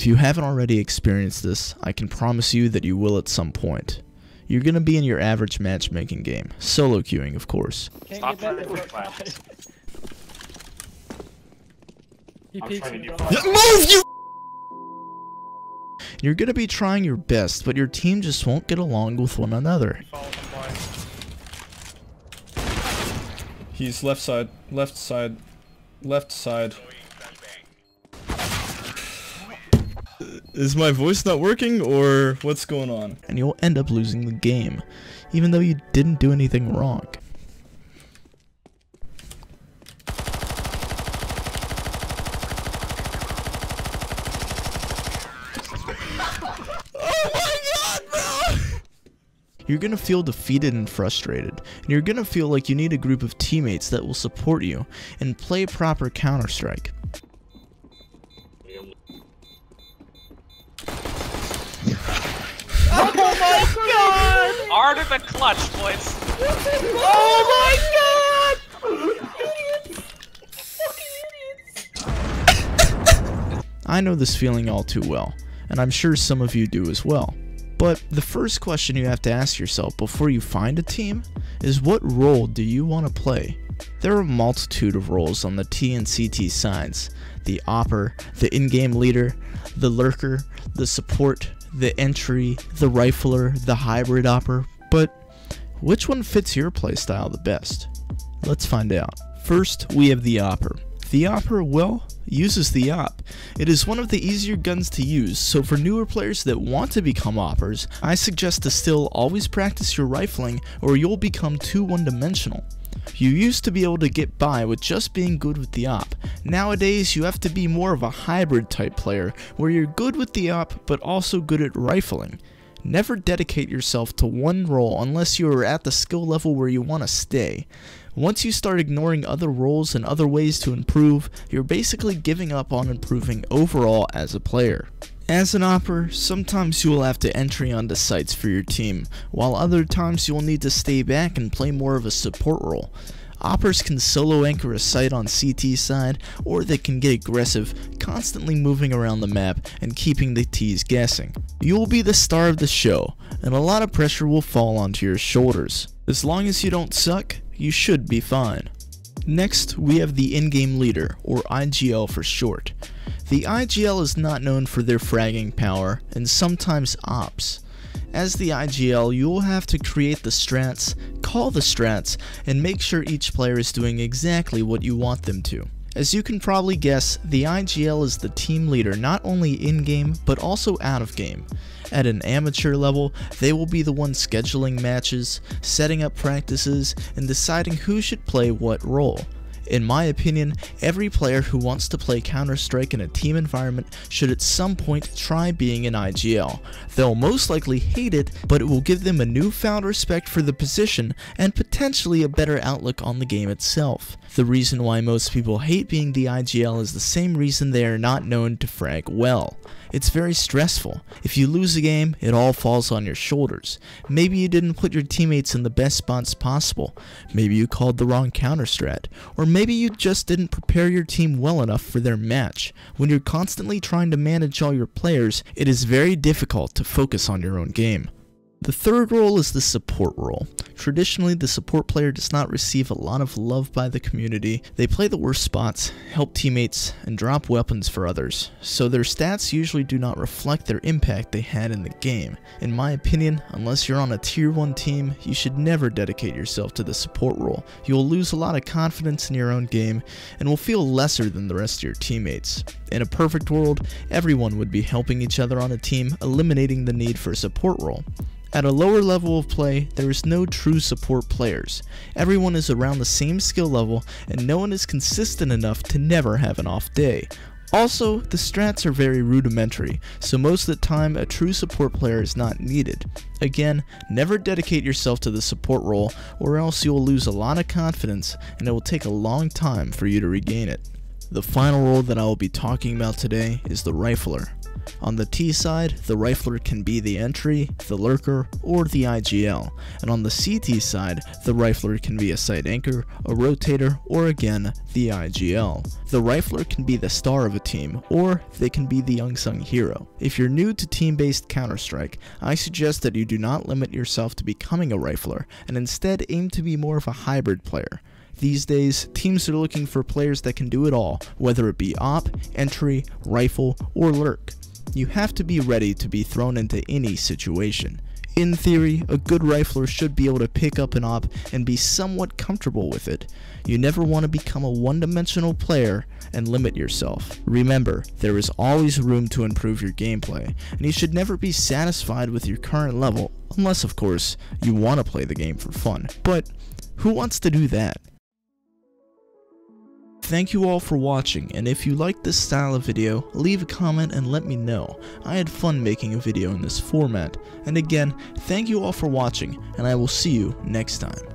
If you haven't already experienced this, I can promise you that you will at some point. You're gonna be in your average matchmaking game, solo queuing of course. Stop trying to fight. Move, you! You're gonna be trying your best, but your team just won't get along with one another. He's left side, left side, left side. Is my voice not working, or what's going on? And you'll end up losing the game, even though you didn't do anything wrong. Oh my god, bro! You're gonna feel defeated and frustrated, and you're gonna feel like you need a group of teammates that will support you and play proper Counter-Strike. Oh my god! Art of the clutch, boys. Oh my god! I know this feeling all too well, and I'm sure some of you do as well. But the first question you have to ask yourself before you find a team is, what role do you want to play? There are a multitude of roles on the T and CT sides: the Opper, the in-game leader, the lurker, the support, the entry, the rifler, the hybrid Opper, but which one fits your playstyle the best? Let's find out. First, we have the Opper. The Opper, well, uses the Op. It is one of the easier guns to use, so for newer players that want to become Oppers, I suggest to still always practice your rifling or you'll become too one-dimensional. You used to be able to get by with just being good with the Op. Nowadays, you have to be more of a hybrid type player where you're good with the Op but also good at rifling. Never dedicate yourself to one role unless you are at the skill level where you want to stay. Once you start ignoring other roles and other ways to improve, you're basically giving up on improving overall as a player. As an Opper, sometimes you will have to entry onto sites for your team, while other times you will need to stay back and play more of a support role. Oppers can solo anchor a site on CT side, or they can get aggressive, constantly moving around the map and keeping the Ts guessing. You will be the star of the show, and a lot of pressure will fall onto your shoulders. As long as you don't suck, you should be fine. Next, we have the in-game leader, or IGL for short. The IGL is not known for their fragging power, and sometimes ops. As the IGL, you will have to create the strats, call the strats, and make sure each player is doing exactly what you want them to. As you can probably guess, the IGL is the team leader not only in-game, but also out of game. At an amateur level, they will be the one scheduling matches, setting up practices, and deciding who should play what role. In my opinion, every player who wants to play Counter-Strike in a team environment should at some point try being an IGL. They'll most likely hate it, but it will give them a newfound respect for the position and potentially a better outlook on the game itself. The reason why most people hate being the IGL is the same reason they are not known to frag well. It's very stressful. If you lose a game, it all falls on your shoulders. Maybe you didn't put your teammates in the best spots possible. Maybe you called the wrong counter strat. Or maybe you just didn't prepare your team well enough for their match. When you're constantly trying to manage all your players, it is very difficult to focus on your own game. The third role is the support role. Traditionally, the support player does not receive a lot of love by the community. They play the worst spots, help teammates, and drop weapons for others, so their stats usually do not reflect their impact they had in the game. In my opinion, unless you're on a tier 1 team, you should never dedicate yourself to the support role. You will lose a lot of confidence in your own game, and will feel lesser than the rest of your teammates. In a perfect world, everyone would be helping each other on a team, eliminating the need for a support role. At a lower level of play, there is no true support players. Everyone is around the same skill level, and no one is consistent enough to never have an off day. Also, the strats are very rudimentary, so most of the time a true support player is not needed. Again, never dedicate yourself to the support role, or else you will lose a lot of confidence, and it will take a long time for you to regain it. The final role that I will be talking about today is the rifler. On the T side, the rifler can be the entry, the lurker, or the IGL, and on the CT side, the rifler can be a sight anchor, a rotator, or again, the IGL. The rifler can be the star of a team, or they can be the unsung hero. If you're new to team-based Counter-Strike, I suggest that you do not limit yourself to becoming a rifler, and instead aim to be more of a hybrid player. These days, teams are looking for players that can do it all, whether it be op, entry, rifle, or lurk. You have to be ready to be thrown into any situation. In theory, a good rifler should be able to pick up an op and be somewhat comfortable with it. You never want to become a one-dimensional player and limit yourself. Remember, there is always room to improve your gameplay, and you should never be satisfied with your current level, unless of course, you want to play the game for fun. But who wants to do that? Thank you all for watching, and if you like this style of video, leave a comment and let me know. I had fun making a video in this format. And again, thank you all for watching, and I will see you next time.